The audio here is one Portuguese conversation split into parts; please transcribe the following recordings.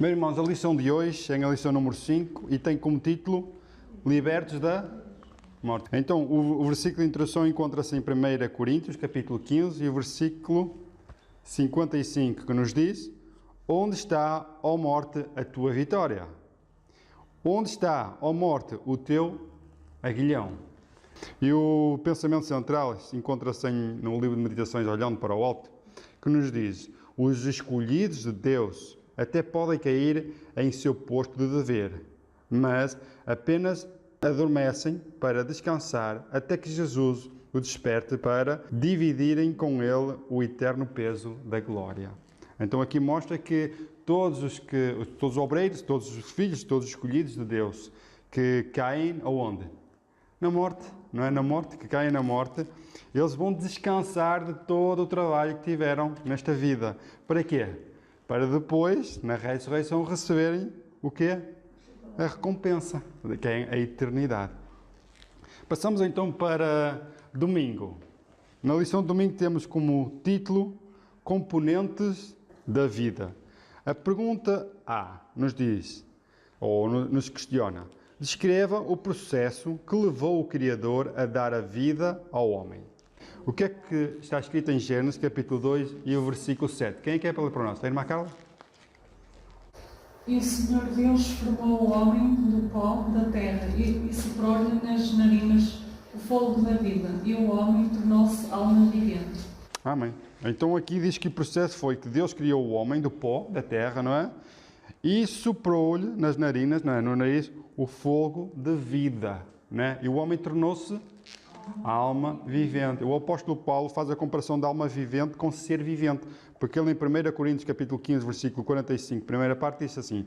Meus irmãos, a lição de hoje é a lição número 5 e tem como título Libertos da Morte. Então, o versículo de introdução encontra-se em 1 Coríntios, capítulo 15, e o versículo 55, que nos diz: Onde está, ó morte, a tua vitória? Onde está, ó morte, o teu aguilhão? E o pensamento central encontra-se no livro de meditações Olhando para o Alto, que nos diz: os escolhidos de Deus até podem cair em seu posto de dever, mas apenas adormecem para descansar até que Jesus o desperte para dividirem com ele o eterno peso da glória. Então aqui mostra que todos os obreiros, todos os filhos, todos os escolhidos de Deus que caem aonde? Na morte, não é na morte, que caem na morte, eles vão descansar de todo o trabalho que tiveram nesta vida. Para quê? Para depois, na ressurreição, receberem o quê? A recompensa, que é a eternidade. Passamos então para domingo. Na lição de domingo temos como título Componentes da Vida. A pergunta A nos diz, ou nos questiona: descreva o processo que levou o Criador a dar a vida ao homem. O que é que está escrito em Gênesis, capítulo 2 e o versículo 7? Quem é que é para nós? A irmã Carla? E o Senhor Deus formou o homem do pó da terra e soprou-lhe nas narinas o fôlego da vida, e o homem tornou-se alma vivente. Amém. Então aqui diz que o processo foi que Deus criou o homem do pó da terra, não é? E soprou-lhe nas narinas, não é? No nariz, o fogo de vida, né? E o homem tornou-se alma vivente. O apóstolo Paulo faz a comparação da alma vivente com ser vivente, porque ele em 1 Coríntios capítulo 15, versículo 45, primeira parte, diz assim: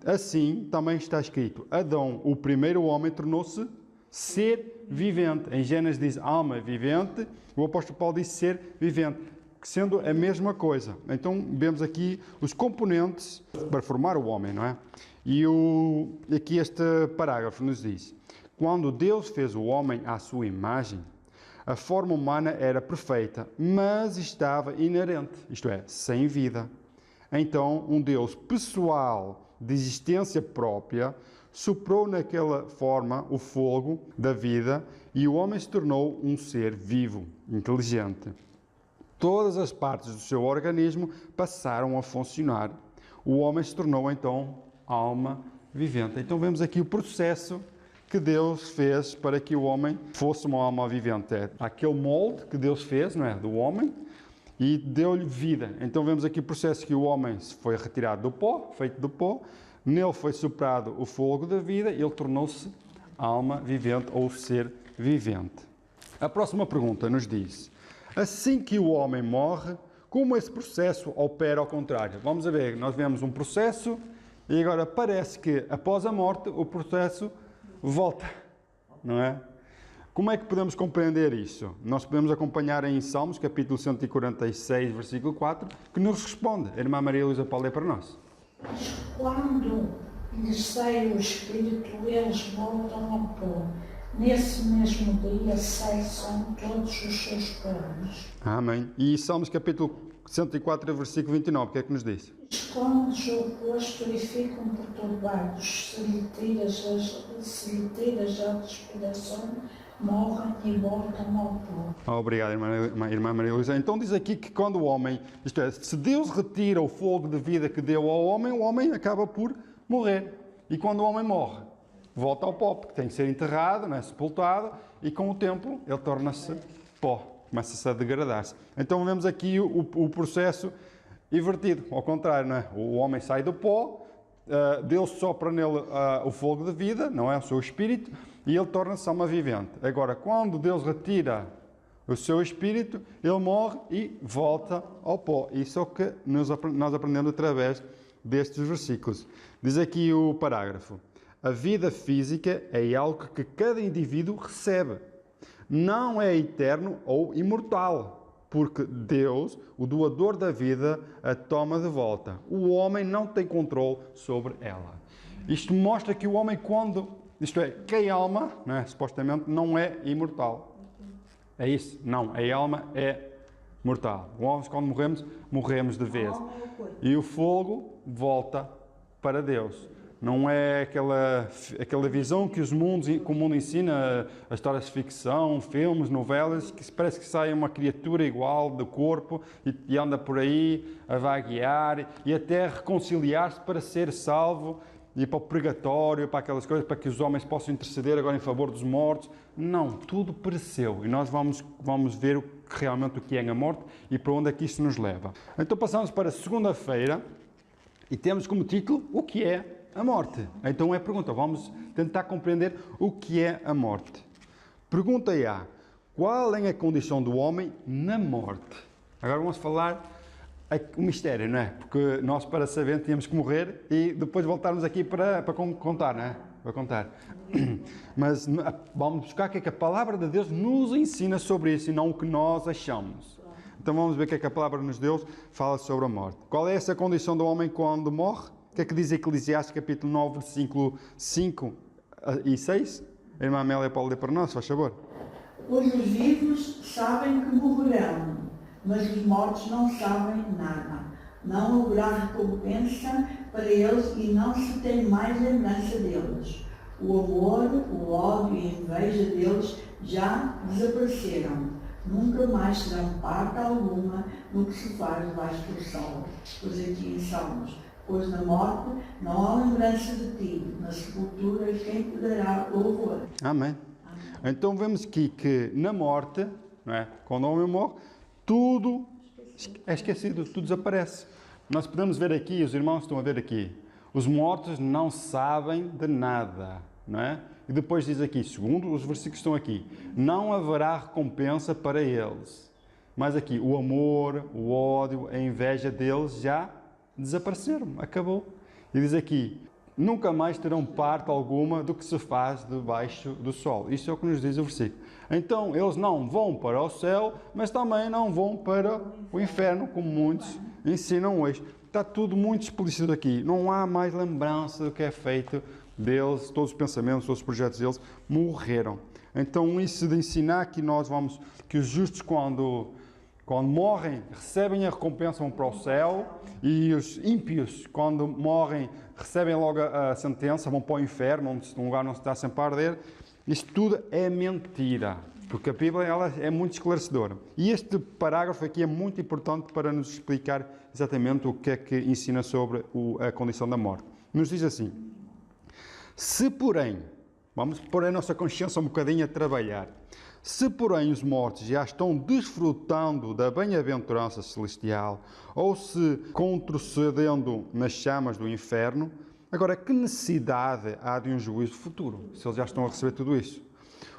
assim também está escrito, Adão, o primeiro homem, tornou-se ser vivente. Em Gênesis diz alma vivente, o apóstolo Paulo diz ser vivente, sendo a mesma coisa. Então vemos aqui os componentes para formar o homem, não é? E aqui este parágrafo nos diz: quando Deus fez o homem à sua imagem, a forma humana era perfeita, mas estava inerente, isto é, sem vida. Então, um Deus pessoal, de existência própria, soprou naquela forma o fogo da vida e o homem se tornou um ser vivo, inteligente. Todas as partes do seu organismo passaram a funcionar. O homem se tornou então alma vivente. Então vemos aqui o processo que Deus fez para que o homem fosse uma alma vivente. É aquele molde que Deus fez, não é, do homem, e deu-lhe vida. Então vemos aqui o processo que o homem foi retirado do pó, feito do pó, nele foi soprado o fogo da vida e ele tornou-se alma vivente ou ser vivente. A próxima pergunta nos diz: assim que o homem morre, como esse processo opera ao contrário? Vamos ver, nós vemos um processo e agora parece que após a morte o processo volta, não é? Como é que podemos compreender isso? Nós podemos acompanhar em Salmos, capítulo 146, versículo 4, que nos responde. A irmã Maria Luísa Paulo é para nós. Mas quando lhes sai o Espírito, eles voltam ao pó. Nesse mesmo dia cessam todos os seus planos. Amém. E Salmos, capítulo 104, versículo 29, o que é que nos diz? Escondes o rosto e ficam perturbados. Se lhe tiras a respiração, morrem e voltam ao pó. Obrigado, irmã Maria Luísa. Então diz aqui que quando o homem, isto é, se Deus retira o fogo de vida que deu ao homem, o homem acaba por morrer. E quando o homem morre, volta ao pó, porque tem que ser enterrado, não é? Sepultado, e com o tempo ele torna-se pó, começa-se a degradar-se. Então vemos aqui o processo invertido, ao contrário, não é? O homem sai do pó, Deus sopra nele o fogo de vida, não é? O seu espírito, e ele torna-se alma vivente. Agora, quando Deus retira o seu espírito, ele morre e volta ao pó. Isso é o que nós aprendemos através destes versículos. Diz aqui o parágrafo: a vida física é algo que cada indivíduo recebe. Não é eterno ou imortal, porque Deus, o doador da vida, a toma de volta. O homem não tem controle sobre ela. Isto mostra que o homem, isto é, que a alma, não é, supostamente, não é imortal. É isso? Não, a alma é mortal. Nós, quando morremos de vez. E o fogo volta para Deus. Não é aquela visão que o mundo ensina, as histórias de ficção, filmes, novelas, que parece que sai uma criatura igual do corpo e anda por aí a vaguear e até reconciliar-se para ser salvo e ir para o purgatório, para aquelas coisas, para que os homens possam interceder agora em favor dos mortos. Não, tudo pereceu e nós vamos ver realmente o que é a morte e para onde é que isto nos leva. Então passamos para segunda-feira e temos como título o que é a morte. Então é a pergunta, vamos tentar compreender o que é a morte. Pergunta A, qual é a condição do homem na morte? Agora vamos falar o mistério, não é? Porque nós para saber tínhamos que morrer e depois voltarmos aqui para contar, não é? Para contar. Mas vamos buscar o que é que a palavra de Deus nos ensina sobre isso e não o que nós achamos. Então vamos ver o que é que a palavra de Deus fala sobre a morte. Qual é essa condição do homem quando morre? O que é que diz Eclesiastes capítulo 9, versículo 5 e 6? A irmã Amélia pode ler para nós, faz favor. Pois os vivos sabem que morrerão, mas os mortos não sabem nada. Não haverá recompensa para eles e não se tem mais lembrança deles. O amor, o ódio e a inveja deles já desapareceram. Nunca mais terão parte alguma no que se faz debaixo do sol. Pois aqui em Salmos. Pois na morte não há lembrança de ti, na sepultura quem te dará louvor. Amém. Então vemos aqui que na morte, não é? Quando o homem morre, tudo é esquecido, tudo desaparece. Nós podemos ver aqui, os irmãos estão a ver aqui, os mortos não sabem de nada, não é? E depois diz aqui, segundo os versículos que estão aqui, não haverá recompensa para eles. Mas aqui, o amor, o ódio, a inveja deles já desapareceram, acabou. E diz aqui, nunca mais terão parte alguma do que se faz debaixo do sol. Isso é o que nos diz o versículo. Então, eles não vão para o céu, mas também não vão para o inferno, como muitos ensinam hoje. Está tudo muito explícito aqui. Não há mais lembrança do que é feito deles, todos os pensamentos, todos os projetos deles morreram. Então, isso de ensinar que que os justos quando morrem, recebem a recompensa, vão para o céu, e os ímpios, quando morrem, recebem logo a sentença, vão para o inferno, um lugar onde se está sempre a arder. Isto tudo é mentira, porque a Bíblia ela é muito esclarecedora. E este parágrafo aqui é muito importante para nos explicar exatamente o que é que ensina sobre a condição da morte. Nos diz assim, se porém, vamos pôr a nossa consciência um bocadinho a trabalhar, se, porém, os mortos já estão desfrutando da bem-aventurança celestial ou se retrocedendo nas chamas do inferno, agora, que necessidade há de um juízo futuro, se eles já estão a receber tudo isso?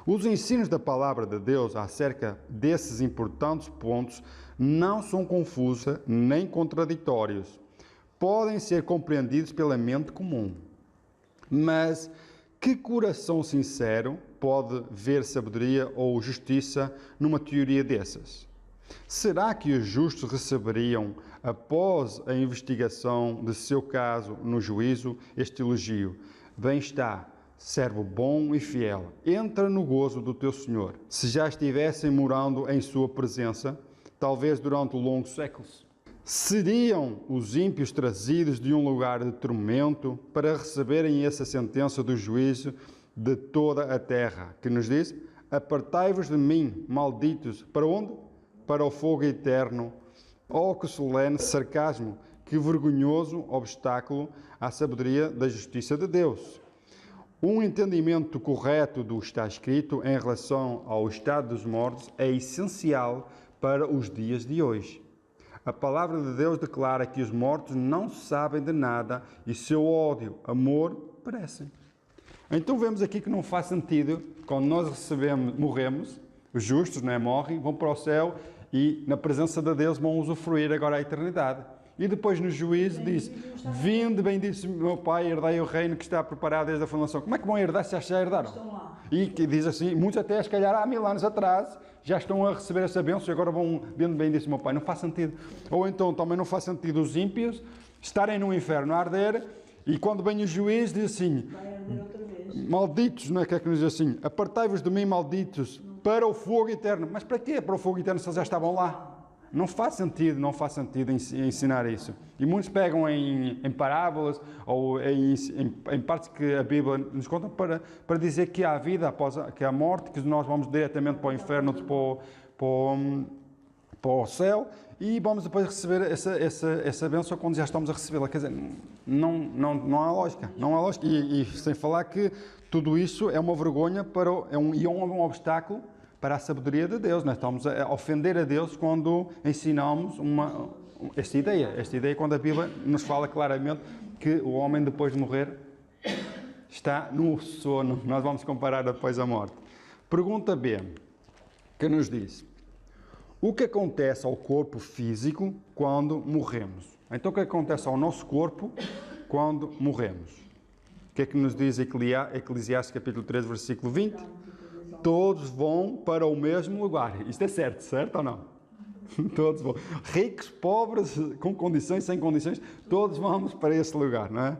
Os ensinos da palavra de Deus acerca desses importantes pontos não são confusos nem contraditórios. Podem ser compreendidos pela mente comum. Mas que coração sincero pode ver sabedoria ou justiça numa teoria dessas? Será que os justos receberiam, após a investigação de seu caso no juízo, este elogio? Bem está, servo bom e fiel, entra no gozo do teu Senhor. Se já estivessem morando em sua presença, talvez durante longos séculos. Seriam os ímpios trazidos de um lugar de tormento para receberem essa sentença do juízo de toda a terra, que nos diz, apartai-vos de mim, malditos, para onde? Para o fogo eterno. Oh, que solene sarcasmo, que vergonhoso obstáculo à sabedoria da justiça de Deus. Um entendimento correto do que está escrito em relação ao estado dos mortos é essencial para os dias de hoje. A palavra de Deus declara que os mortos não sabem de nada e seu ódio, amor, perecem. Então vemos aqui que não faz sentido, quando nós morremos, os justos morrem, vão para o céu e na presença de Deus vão usufruir agora a eternidade. E depois no juízo diz, vinde, bendito meu Pai, herdai o reino que está preparado desde a fundação. Como é que vão herdar se já herdaram? E que diz assim, muitos até se calhar há 1000 anos atrás já estão a receber essa bênção e agora vão, vinde, bendito meu Pai. Não faz sentido. Ou então também não faz sentido os ímpios estarem no inferno a arder e quando vem o juiz diz assim, malditos, não é que é que nos diz assim, apartai-vos de mim, malditos, para o fogo eterno. Mas para quê para o fogo eterno se eles já estavam lá? Não faz sentido ensinar isso. E muitos pegam em parábolas ou em partes que a Bíblia nos conta para dizer que há vida após que há morte, que nós vamos diretamente para o inferno, para o céu, e vamos depois receber essa bênção quando já estamos a recebê-la. Quer dizer, não há lógica. Não há lógica. E sem falar que tudo isso é uma vergonha é um obstáculo para a sabedoria de Deus. Nós estamos a ofender a Deus quando ensinamos esta ideia quando a Bíblia nos fala claramente que o homem depois de morrer está no sono. Nós vamos comparar depois a morte. Pergunta B, que nos diz: o que acontece ao corpo físico quando morremos? Então, o que acontece ao nosso corpo quando morremos? O que é que nos diz Eclesiastes capítulo 3, versículo 20? Todos vão para o mesmo lugar. Isto é certo ou não? Todos vão. Ricos, pobres, com condições, sem condições, todos vamos para esse lugar, não é?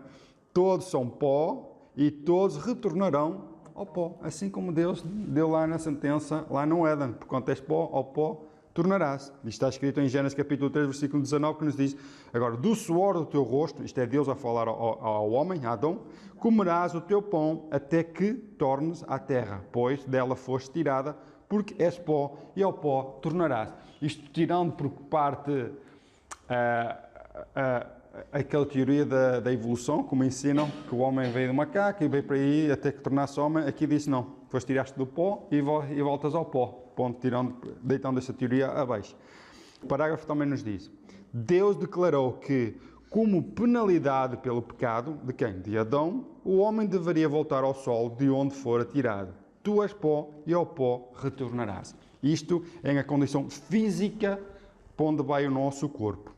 Todos são pó e todos retornarão ao pó. Assim como Deus deu lá na sentença, lá no Éden. Porquanto és pó, ao pó tornarás. Isto está escrito em Gênesis capítulo 3, versículo 19, que nos diz: agora, do suor do teu rosto, isto é Deus a falar ao homem, a Adão, comerás o teu pão até que tornes à terra, pois dela foste tirada, porque és pó, e ao pó tornarás. Isto tirando por parte aquela teoria da evolução, como ensinam, que o homem veio do macaco e veio para aí até que tornasse homem. Aqui diz não, depois tiraste do pó e voltas ao pó. Ponto, deitando essa teoria abaixo. O parágrafo também nos diz: Deus declarou que, como penalidade pelo pecado, de quem? De Adão, o homem deveria voltar ao solo de onde fora tirado. Tu és pó e ao pó retornarás. Isto é a condição física para onde vai o nosso corpo.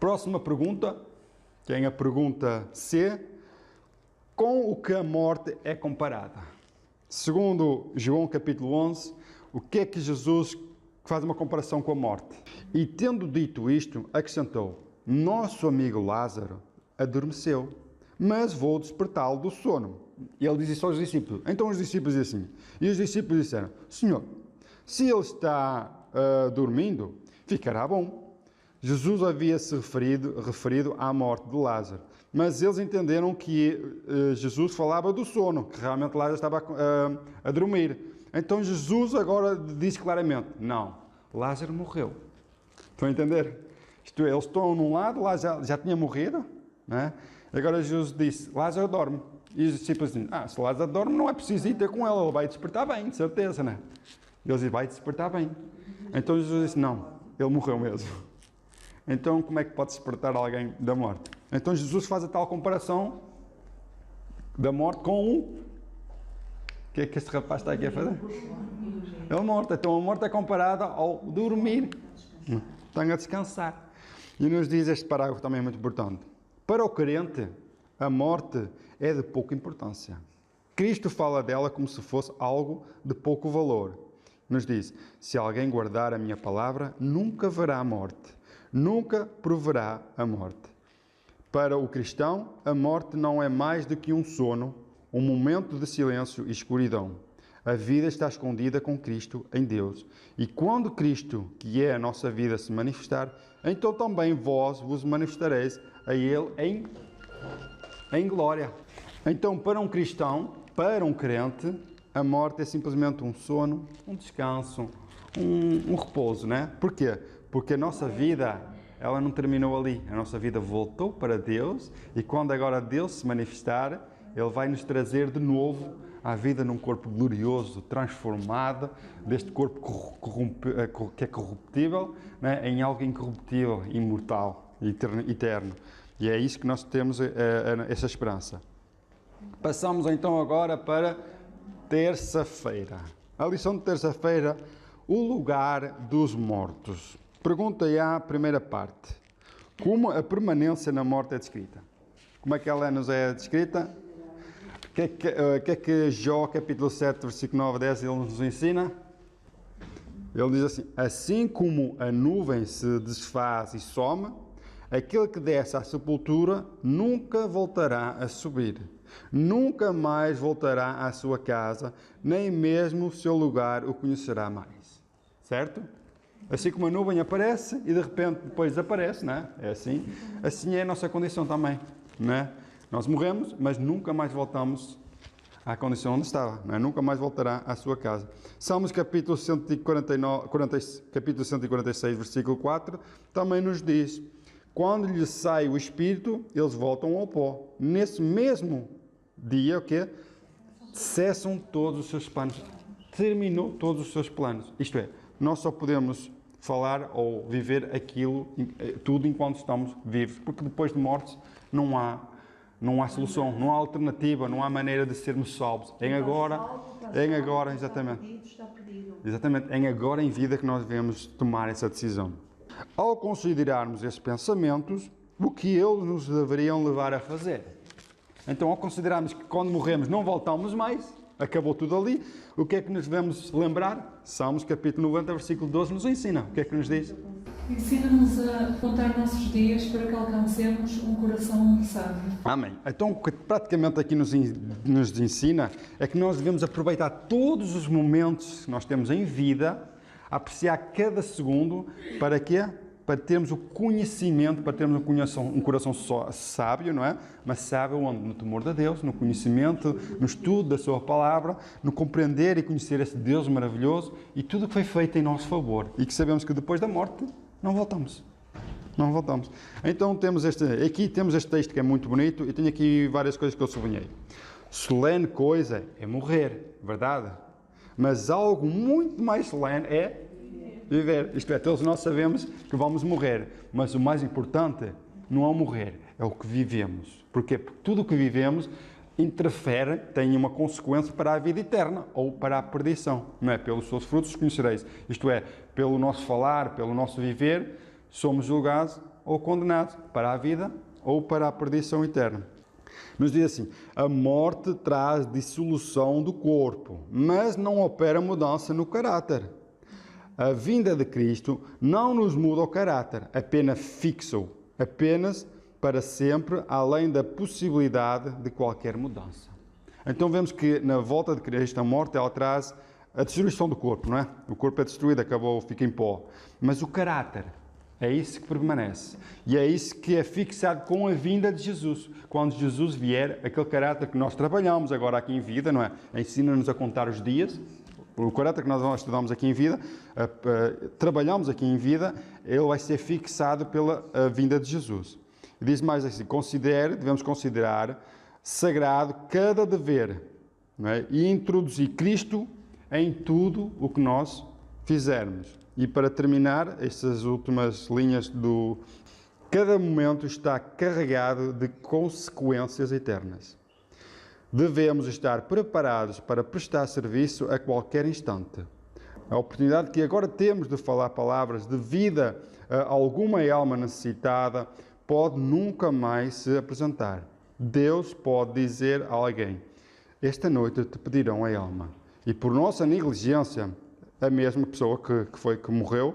Próxima pergunta, que é a pergunta C: com o que a morte é comparada? Segundo João capítulo 11, o que é que Jesus faz uma comparação com a morte? E tendo dito isto, acrescentou: nosso amigo Lázaro adormeceu, mas vou despertá-lo do sono. E ele diz isso aos discípulos. Então os discípulos dizem assim, e os discípulos disseram: Senhor, se ele está dormindo, ficará bom. Jesus havia-se referido à morte de Lázaro, mas eles entenderam que Jesus falava do sono, que realmente Lázaro estava a dormir. Então Jesus agora diz claramente: não, Lázaro morreu. Estão a entender? Isto é, eles estão num lado, Lázaro já tinha morrido, né? Agora Jesus disse: Lázaro dorme. E os discípulos dizem: se Lázaro dorme, não é preciso ir ter com ele vai despertar bem, de certeza, né? E eles dizem: vai despertar bem. Então Jesus disse: não, ele morreu mesmo. Então, como é que pode despertar alguém da morte? Então, Jesus faz a tal comparação da morte com o que é que este rapaz está aqui a fazer? Ele morto. Então, a morte é comparada ao dormir. Estão a descansar. E nos diz este parágrafo também muito importante. Para o crente, a morte é de pouca importância. Cristo fala dela como se fosse algo de pouco valor. Nos diz: se alguém guardar a minha palavra, nunca verá a morte. Nunca proverá a morte. Para o cristão, a morte não é mais do que um sono, um momento de silêncio e escuridão. A vida está escondida com Cristo em Deus. E quando Cristo, que é a nossa vida, se manifestar, então também vós vos manifestareis a Ele em glória. Então, para um cristão, para um crente, a morte é simplesmente um sono, um descanso, um repouso, né? Porquê? Porque a nossa vida, ela não terminou ali. A nossa vida voltou para Deus e quando agora Deus se manifestar, Ele vai nos trazer de novo à vida num corpo glorioso, transformado, deste corpo que é corruptível, né, em algo incorruptível, imortal, eterno. E é isso que nós temos, essa esperança. Passamos então agora para terça-feira. A lição de terça-feira: o lugar dos mortos. Pergunta A, primeira parte. Como a permanência na morte é descrita? Como é que ela nos é descrita? O que é que Jó, capítulo 7, versículo 9 a 10, ele nos ensina? Ele diz assim: assim como a nuvem se desfaz e some, aquele que desce à sepultura nunca voltará a subir. Nunca mais voltará à sua casa, nem mesmo o seu lugar o conhecerá mais. Certo? Assim como a nuvem aparece e de repente depois desaparece, não é? É assim. Assim é a nossa condição também, não é? Nós morremos, mas nunca mais voltamos à condição onde estava, não é? Nunca mais voltará à sua casa. Salmos capítulo 146, versículo 4, também nos diz: quando lhe sai o espírito, eles voltam ao pó. Nesse mesmo dia, o quê? Cessam todos os seus planos. Terminou todos os seus planos. Isto é, nós só podemos falar ou viver aquilo, tudo enquanto estamos vivos, porque depois de morte não há solução, não há alternativa, não há maneira de sermos salvos. Em agora, exatamente. Exatamente, em agora em vida que nós devemos tomar essa decisão. Ao considerarmos esses pensamentos, o que eles nos deveriam levar a fazer? Então, ao considerarmos que quando morremos não voltamos mais, acabou tudo ali, o que é que nos devemos lembrar? Salmos capítulo 90, versículo 12 nos ensina. O que é que nos diz? Ensina-nos a contar nossos dias para que alcancemos um coração sábio. Amém. Então, o que praticamente aqui nos ensina é que nós devemos aproveitar todos os momentos que nós temos em vida, apreciar cada segundo, para quê? Para termos o conhecimento, para termos um coração sábio, não é? Mas sábio onde? No temor de Deus, no conhecimento, no estudo da sua palavra, no compreender e conhecer esse Deus maravilhoso e tudo o que foi feito em nosso favor. E que sabemos que depois da morte não voltamos. Não voltamos. Então aqui temos este texto que é muito bonito e tenho aqui várias coisas que eu sublinhei. Solene coisa é morrer, verdade? Mas algo muito mais solene é viver. Isto é, todos nós sabemos que vamos morrer, mas o mais importante não é o morrer, é o que vivemos. Porquê? Porque tudo o que vivemos interfere, tem uma consequência para a vida eterna ou para a perdição. Não é? Pelos seus frutos os conhecereis. Isto é, pelo nosso falar, pelo nosso viver, somos julgados ou condenados para a vida ou para a perdição eterna. Nos diz assim: a morte traz dissolução do corpo, mas não opera mudança no caráter. A vinda de Cristo não nos muda o caráter, apenas fixa-o, apenas para sempre, além da possibilidade de qualquer mudança. Então vemos que na volta de Cristo, a morte, ela traz a destruição do corpo, não é? O corpo é destruído, acabou, fica em pó. Mas o caráter, é isso que permanece. E é isso que é fixado com a vinda de Jesus. Quando Jesus vier, aquele caráter que nós trabalhamos agora aqui em vida, não é? Ensina-nos a contar os dias. O caráter que nós estudamos aqui em vida, trabalhamos aqui em vida, ele vai ser fixado pela vinda de Jesus. E diz mais assim: devemos considerar sagrado cada dever, não é? E introduzir Cristo em tudo o que nós fizermos. E para terminar, estas últimas linhas cada momento está carregado de consequências eternas. Devemos estar preparados para prestar serviço a qualquer instante. A oportunidade que agora temos de falar palavras de vida a alguma alma necessitada pode nunca mais se apresentar. Deus pode dizer a alguém: esta noite te pedirão a alma. E por nossa negligência, a mesma pessoa que morreu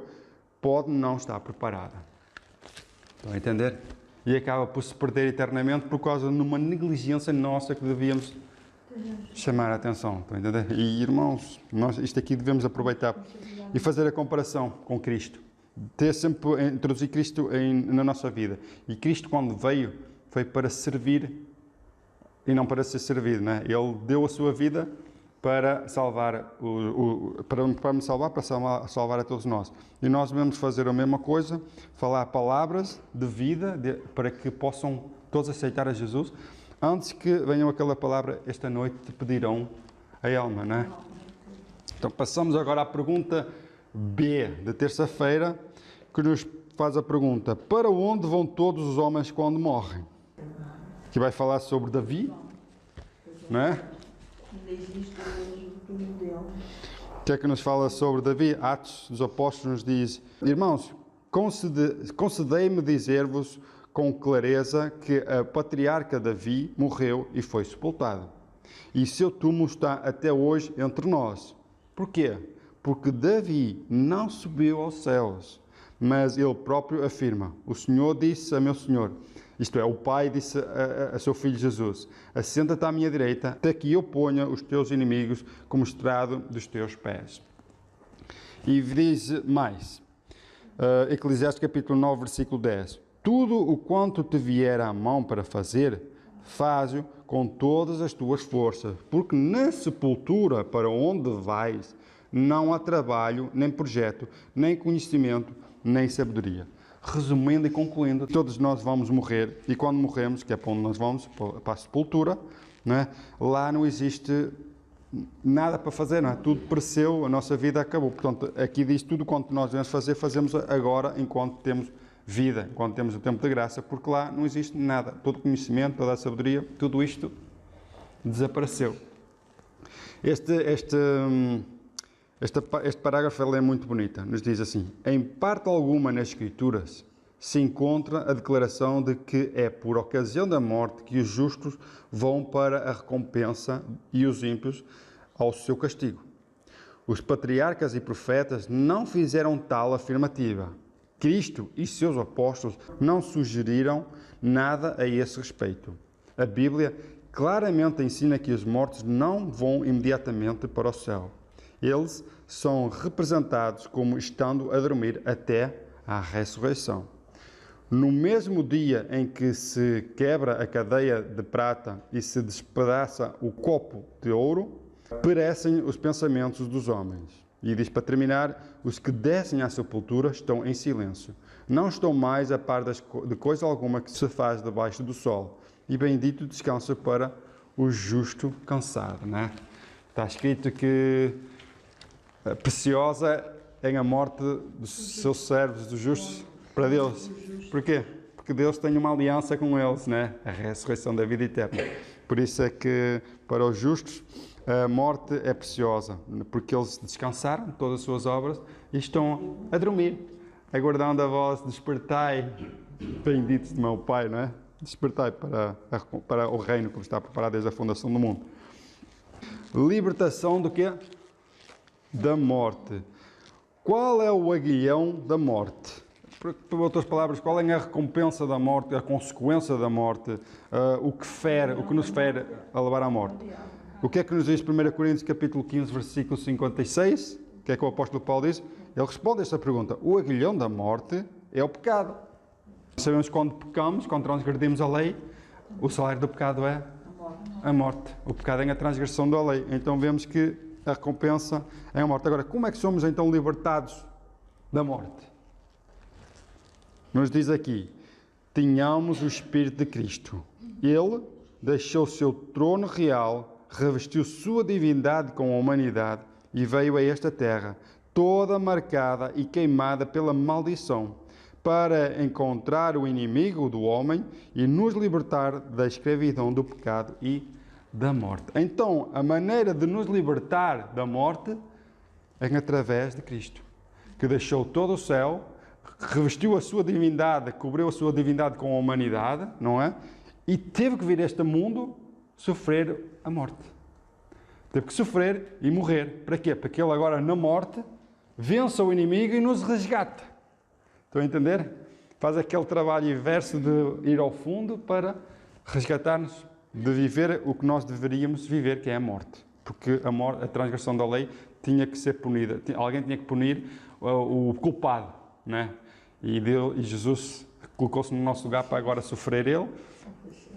pode não estar preparada. Estão a entender? E acaba por se perder eternamente por causa de uma negligência nossa que devíamos chamar a atenção. Estão a entender? E irmãos, isto aqui devemos aproveitar e fazer a comparação com Cristo. Introduzir Cristo na nossa vida. E Cristo, quando veio, foi para servir e não para ser servido. Não é? Ele deu a sua vida para salvar, para me salvar, para salvar a todos nós. E nós devemos fazer a mesma coisa, falar palavras de vida, para que possam todos aceitar a Jesus, antes que venham aquela palavra: esta noite te pedirão a alma, não é? Então passamos agora à pergunta B, de terça-feira, que nos faz a pergunta: para onde vão todos os homens quando morrem? Que vai falar sobre Davi, não é? O que é que nos fala sobre Davi? Atos dos Apóstolos nos diz: irmãos, concedei-me dizer-vos com clareza que a patriarca Davi morreu e foi sepultado. E seu túmulo está até hoje entre nós. Porquê? Porque Davi não subiu aos céus, mas ele próprio afirma: o Senhor disse a meu Senhor, isto é, o Pai disse a seu Filho Jesus: assenta-te à minha direita, até que eu ponha os teus inimigos como estrado dos teus pés. E diz mais: Eclesiastes capítulo 9, versículo 10. Tudo o quanto te vier à mão para fazer, faz-o com todas as tuas forças, porque na sepultura para onde vais, não há trabalho, nem projeto, nem conhecimento, nem sabedoria. Resumindo e concluindo, todos nós vamos morrer, e quando morremos, que é para onde nós vamos, para a sepultura, não é? Lá não existe nada para fazer, não é? Tudo pereceu, a nossa vida acabou. Portanto, aqui diz tudo quanto nós devemos fazer, fazemos agora, enquanto temos vida, enquanto temos o tempo de graça, porque lá não existe nada. Todo o conhecimento, toda a sabedoria, tudo isto desapareceu. Este parágrafo é muito bonito. Nos diz assim: em parte alguma nas Escrituras se encontra a declaração de que é por ocasião da morte que os justos vão para a recompensa e os ímpios ao seu castigo. Os patriarcas e profetas não fizeram tal afirmativa. Cristo e seus apóstolos não sugeriram nada a esse respeito. A Bíblia claramente ensina que os mortos não vão imediatamente para o céu. Eles são representados como estando a dormir até à ressurreição. No mesmo dia em que se quebra a cadeia de prata e se despedaça o copo de ouro, perecem os pensamentos dos homens. E diz para terminar: os que descem à sepultura estão em silêncio. Não estão mais a par de coisa alguma que se faz debaixo do sol. E bendito descanso para o justo cansado. Não é? Está escrito que preciosa é a morte dos seus servos, dos justos, para Deus. Porquê? Porque Deus tem uma aliança com eles, né? A ressurreição da vida eterna. Por isso é que para os justos a morte é preciosa, porque eles descansaram todas as suas obras e estão a dormir, aguardando a voz: despertai, benditos de meu Pai, não é? Despertai para o reino que está preparado desde a fundação do mundo. Libertação do quê? Da morte. Qual é o aguilhão da morte? Por outras palavras, qual é a recompensa da morte, a consequência da morte, o que nos fere a levar à morte? O que é que nos diz 1 Coríntios capítulo 15, versículo 56? O que é que o apóstolo Paulo diz? Ele responde a esta pergunta: o aguilhão da morte é o pecado. Sabemos que quando pecamos, quando transgredimos a lei, o salário do pecado é a morte. O pecado é a transgressão da lei. Então vemos que a recompensa é a morte. Agora, como é que somos então libertados da morte? Nos diz aqui: tenhamos o Espírito de Cristo. Ele deixou o seu trono real, revestiu sua divindade com a humanidade e veio a esta terra, toda marcada e queimada pela maldição, para encontrar o inimigo do homem e nos libertar da escravidão do pecado e da morte. Então, a maneira de nos libertar da morte é através de Cristo, que deixou todo o céu, revestiu a sua divindade, cobriu a sua divindade com a humanidade, não é? E teve que vir a este mundo sofrer a morte. Teve que sofrer e morrer. Para quê? Para que ele agora, na morte, vença o inimigo e nos resgate. Estão a entender? Faz aquele trabalho inverso de ir ao fundo para resgatar-nos de viver o que nós deveríamos viver, que é a morte. Porque a transgressão da lei tinha que ser punida. Alguém tinha que punir o culpado, não é? E Jesus colocou-se no nosso lugar para agora sofrer ele,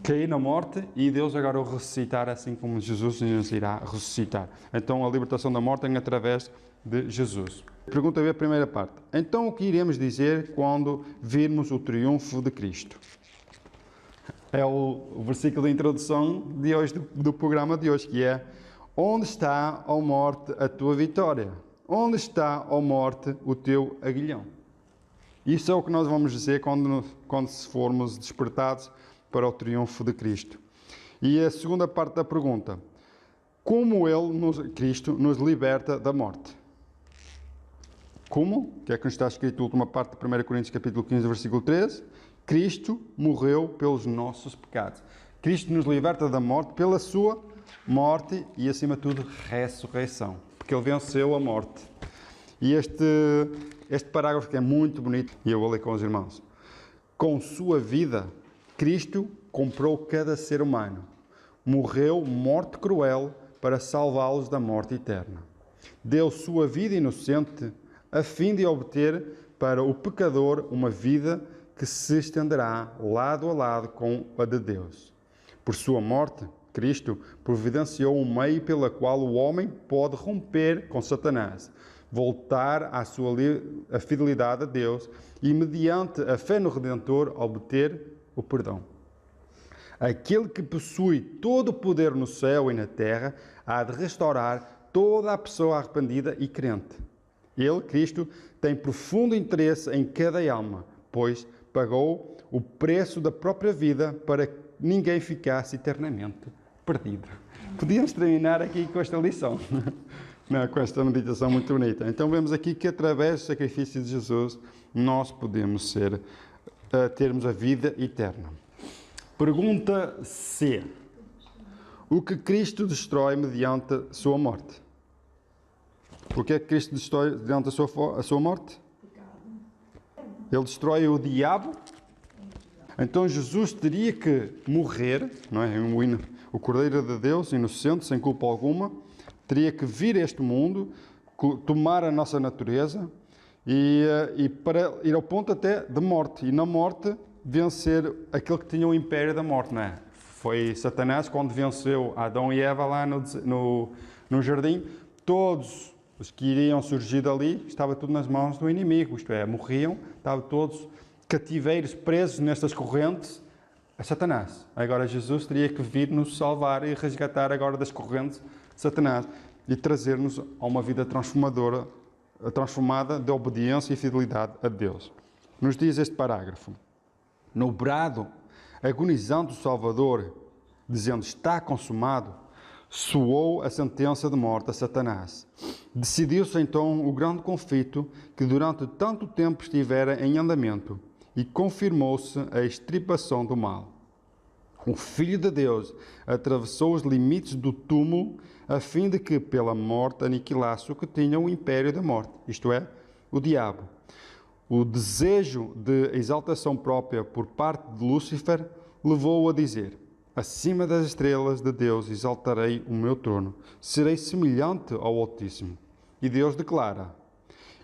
cair na morte e Deus agora o ressuscitar, assim como Jesus nos irá ressuscitar. Então a libertação da morte é através de Jesus. Pergunta B, a primeira parte. Então o que iremos dizer quando virmos o triunfo de Cristo? É o versículo de introdução de hoje, do programa de hoje, que é: onde está, ó morte, a tua vitória? Onde está, ó morte, o teu aguilhão? Isso é o que nós vamos dizer quando formos despertados para o triunfo de Cristo. E a segunda parte da pergunta: como Cristo, nos liberta da morte? Como? Que é que nos está escrito na última parte de 1 Coríntios capítulo 15, versículo 13. Cristo morreu pelos nossos pecados. Cristo nos liberta da morte pela sua morte e, acima de tudo, ressurreição. Porque Ele venceu a morte. E este parágrafo que é muito bonito, e eu vou ler com os irmãos. Com sua vida, Cristo comprou cada ser humano. Morreu morte cruel para salvá-los da morte eterna. Deu sua vida inocente a fim de obter para o pecador uma vida que se estenderá lado a lado com a de Deus. Por sua morte, Cristo providenciou um meio pelo qual o homem pode romper com Satanás, voltar à sua fidelidade a Deus e, mediante a fé no Redentor, obter o perdão. Aquele que possui todo o poder no céu e na terra há de restaurar toda a pessoa arrependida e crente. Ele, Cristo, tem profundo interesse em cada alma, pois pagou o preço da própria vida para que ninguém ficasse eternamente perdido. Podíamos terminar aqui com esta lição, com esta meditação muito bonita. Então vemos aqui que através do sacrifício de Jesus nós podemos termos a vida eterna. Pergunta C. O que Cristo destrói mediante a sua morte? O que é que Cristo destrói mediante a sua morte? Ele destrói o diabo. Então Jesus teria que morrer, não é? O Cordeiro de Deus, inocente, sem culpa alguma, teria que vir a este mundo, tomar a nossa natureza e para ir ao ponto até de morte. E na morte vencer aquele que tinha o império da morte, não é? Foi Satanás quando venceu Adão e Eva lá no jardim. Todos os que iriam surgir dali, estava tudo nas mãos do inimigo, isto é, morriam, estavam todos cativeiros, presos nestas correntes a Satanás. Agora Jesus teria que vir nos salvar e resgatar agora das correntes de Satanás e trazer-nos a uma vida transformada de obediência e fidelidade a Deus. Nos diz este parágrafo: no brado agonizante do Salvador, dizendo está consumado, soou a sentença de morte a Satanás. Decidiu-se então o grande conflito que durante tanto tempo estivera em andamento e confirmou-se a extirpação do mal. O Filho de Deus atravessou os limites do túmulo a fim de que pela morte aniquilasse o que tinha o império da morte, isto é, o diabo. O desejo de exaltação própria por parte de Lúcifer levou-o a dizer: acima das estrelas de Deus exaltarei o meu trono, serei semelhante ao Altíssimo. E Deus declara: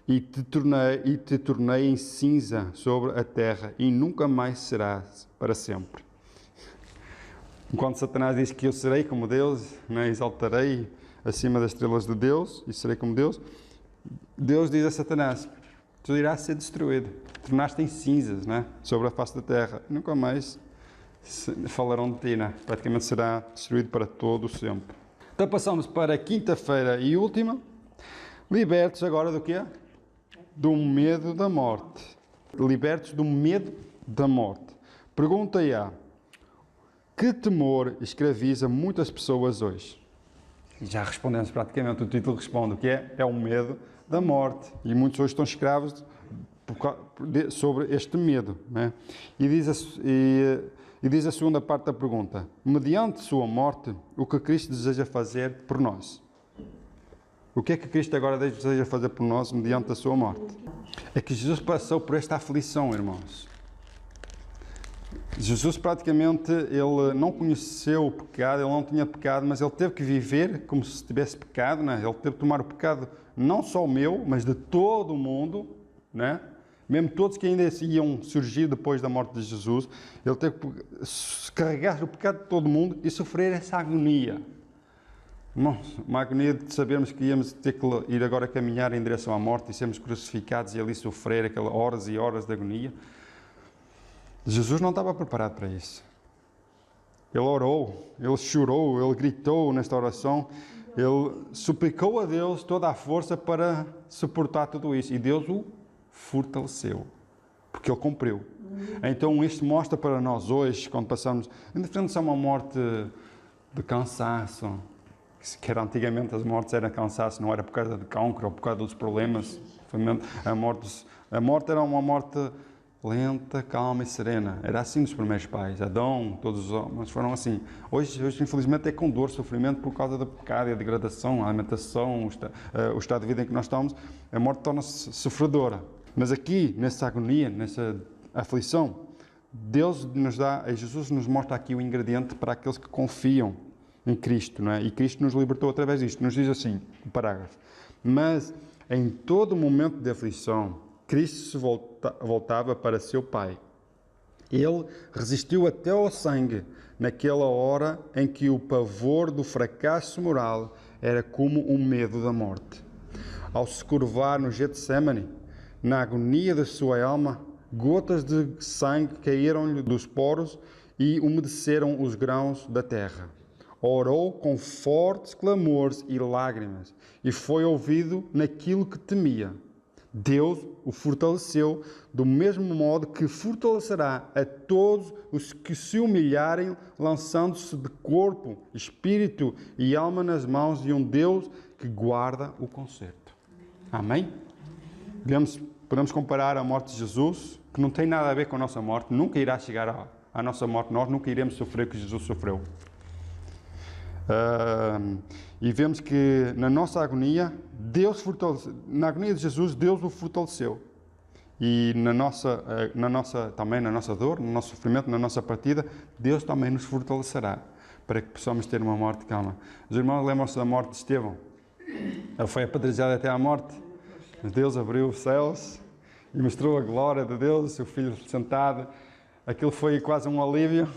e te tornei em cinza sobre a terra, e nunca mais serás para sempre. Enquanto Satanás diz que eu serei como Deus, né, exaltarei acima das estrelas de Deus e serei como Deus, Deus diz a Satanás: tu irás ser destruído, tornaste em cinzas, né, sobre a face da terra, e nunca mais falarão de ti, né? Praticamente será destruído para todo o sempre. Então passamos para a quinta-feira e última. Libertos agora do quê? Do medo da morte. Libertos do medo da morte. Pergunta A: que temor escraviza muitas pessoas hoje? Já respondemos praticamente, o título responde o que é? É o medo da morte. E muitos hoje estão escravos sobre este medo, né? E diz a segunda parte da pergunta: mediante sua morte, o que Cristo deseja fazer por nós? O que é que Cristo agora deseja fazer por nós mediante a sua morte? É que Jesus passou por esta aflição, irmãos. Jesus praticamente, ele não conheceu o pecado, ele não tinha pecado, mas ele teve que viver como se tivesse pecado, né? Ele teve que tomar o pecado não só o meu, mas de todo o mundo, né? Mesmo todos que ainda iam surgir depois da morte de Jesus, ele teve que carregar o pecado de todo mundo e sofrer essa agonia. Irmãos, uma agonia de sabermos que íamos ter que ir agora caminhar em direção à morte e sermos crucificados e ali sofrer aquelas horas e horas de agonia. Jesus não estava preparado para isso. Ele orou, ele chorou, ele gritou nesta oração, ele suplicou a Deus toda a força para suportar tudo isso. E Deus o fortaleceu, porque ele cumpriu. Então isto mostra para nós hoje, quando passamos, indiferente a uma morte de cansaço, que era antigamente as mortes eram cansaço, não era por causa de cancro ou por causa dos problemas. A morte era uma morte lenta, calma e serena. Era assim dos primeiros pais. Adão, todos os homens foram assim. Hoje infelizmente, é com dor, sofrimento por causa do pecado e a degradação, a alimentação, o estado de vida em que nós estamos. A morte torna-se sofredora. Mas aqui, nessa agonia, nessa aflição, Jesus nos mostra aqui o ingrediente para aqueles que confiam em Cristo, não é? E Cristo nos libertou através disto. Nos diz assim, o parágrafo: mas em todo momento de aflição, Cristo se voltava para seu Pai. Ele resistiu até ao sangue, naquela hora em que o pavor do fracasso moral era como o medo da morte. Ao se curvar no Getsemane, na agonia da sua alma, gotas de sangue caíram-lhe dos poros e umedeceram os grãos da terra. Orou com fortes clamores e lágrimas, e foi ouvido naquilo que temia. Deus o fortaleceu do mesmo modo que fortalecerá a todos os que se humilharem, lançando-se de corpo, espírito e alma nas mãos de um Deus que guarda o conserto. Amém? Podemos comparar a morte de Jesus, que não tem nada a ver com a nossa morte, nunca irá chegar à nossa morte, nós nunca iremos sofrer o que Jesus sofreu. E vemos que na nossa agonia, na agonia de Jesus, Deus o fortaleceu. E também na nossa dor, no nosso sofrimento, na nossa partida, Deus também nos fortalecerá para que possamos ter uma morte calma. Os irmãos lembram-se da morte de Estevão? Ele foi apedrejado até à morte, mas Deus abriu os céus e mostrou a glória de Deus, o seu filho sentado. Aquilo foi quase um alívio.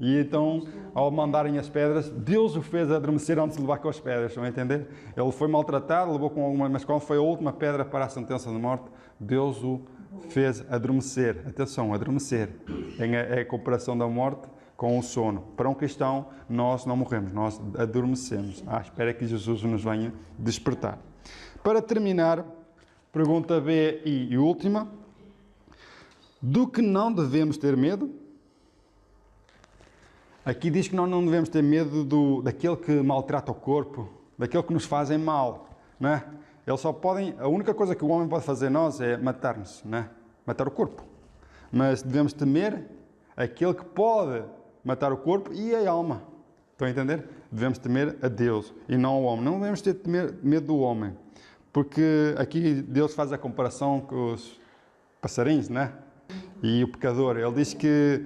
E então, ao mandarem as pedras, Deus o fez adormecer antes de levar com as pedras, estão a entender? Ele foi maltratado, levou com alguma, mas quando foi a última pedra para a sentença de morte, Deus o fez adormecer. Atenção, adormecer é a comparação da morte com o sono. Para um cristão, nós não morremos, nós adormecemos, à espera que Jesus nos venha despertar. Para terminar, pergunta B e última: do que não devemos ter medo? Aqui diz que nós não devemos ter medo daquele que maltrata o corpo, daquele que nos fazem mal, não é? A única coisa que o homem pode fazer nós é matar-nos, não é? Matar o corpo. Mas devemos temer aquele que pode matar o corpo e a alma. Estão a entender? Devemos temer a Deus e não ao homem. Não devemos ter medo do homem, porque aqui Deus faz a comparação com os passarinhos, não é? E o pecador. Ele diz que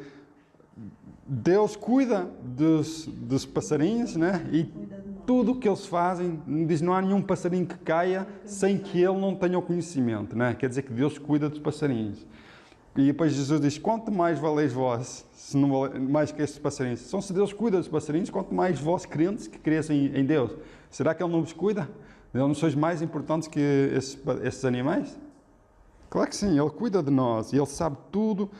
Deus cuida dos passarinhos, né? E tudo o que eles fazem, diz, não há nenhum passarinho que caia sem que ele não tenha o conhecimento, né? Quer dizer que Deus cuida dos passarinhos. E depois Jesus diz: quanto mais valeis vós, se não mais que estes passarinhos? Então, se Deus cuida dos passarinhos, quanto mais vós crentes que crescem em Deus. Será que Ele não vos cuida? Ele não sois mais importantes que esses animais? Claro que sim, Ele cuida de nós e Ele sabe tudo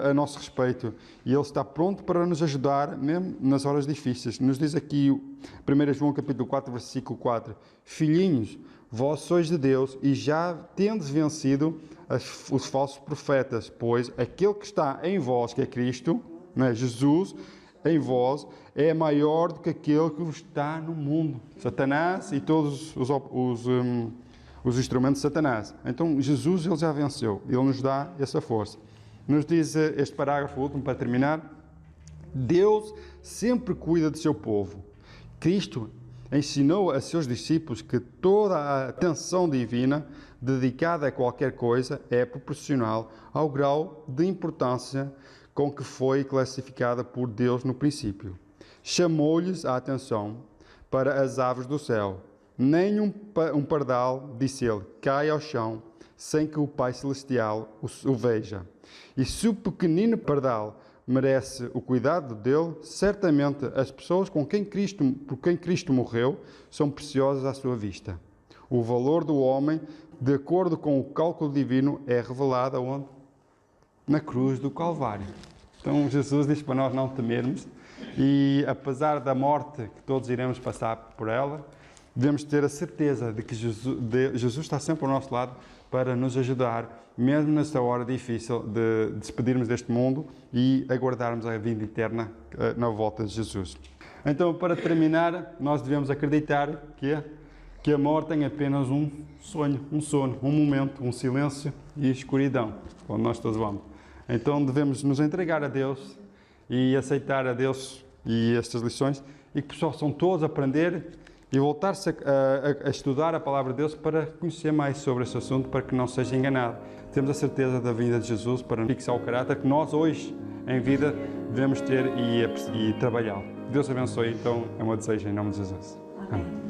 a nosso respeito e Ele está pronto para nos ajudar mesmo nas horas difíceis. Nos diz aqui 1 João capítulo 4, versículo 4: Filhinhos, vós sois de Deus e já tendes vencido os falsos profetas, pois aquele que está em vós, que é Cristo, não é? Jesus, em vós, é maior do que aquele que está no mundo. Satanás e todos os instrumentos de Satanás. Então, Jesus, Ele já venceu. Ele nos dá essa força. Nos diz este parágrafo último, para terminar: Deus sempre cuida do seu povo. Cristo ensinou a seus discípulos que toda a atenção divina dedicada a qualquer coisa é proporcional ao grau de importância com que foi classificada por Deus no princípio. Chamou-lhes a atenção para as aves do céu. Nem um pardal, disse ele, cai ao chão sem que o Pai Celestial o veja. E se o pequenino pardal merece o cuidado dele, certamente as pessoas por quem Cristo morreu são preciosas à sua vista. O valor do homem, de acordo com o cálculo divino, é revelado onde? Na cruz do Calvário. Então Jesus diz para nós não temermos e, apesar da morte que todos iremos passar por ela, devemos ter a certeza de que Jesus está sempre ao nosso lado para nos ajudar, mesmo nesta hora difícil de despedirmos deste mundo e aguardarmos a vida eterna na volta de Jesus. Então, para terminar, nós devemos acreditar que a morte é apenas um sonho, um sono, um momento, um silêncio e escuridão, onde nós todos vamos. Então, devemos nos entregar a Deus e aceitar a Deus e estas lições e que possam todos aprender e voltar-se a estudar a Palavra de Deus para conhecer mais sobre esse assunto, para que não seja enganado. Temos a certeza da vinda de Jesus para fixar o caráter que nós hoje, em vida, devemos ter e trabalhá-lo. Deus abençoe, então, é o meu desejo em nome de Jesus. Amém.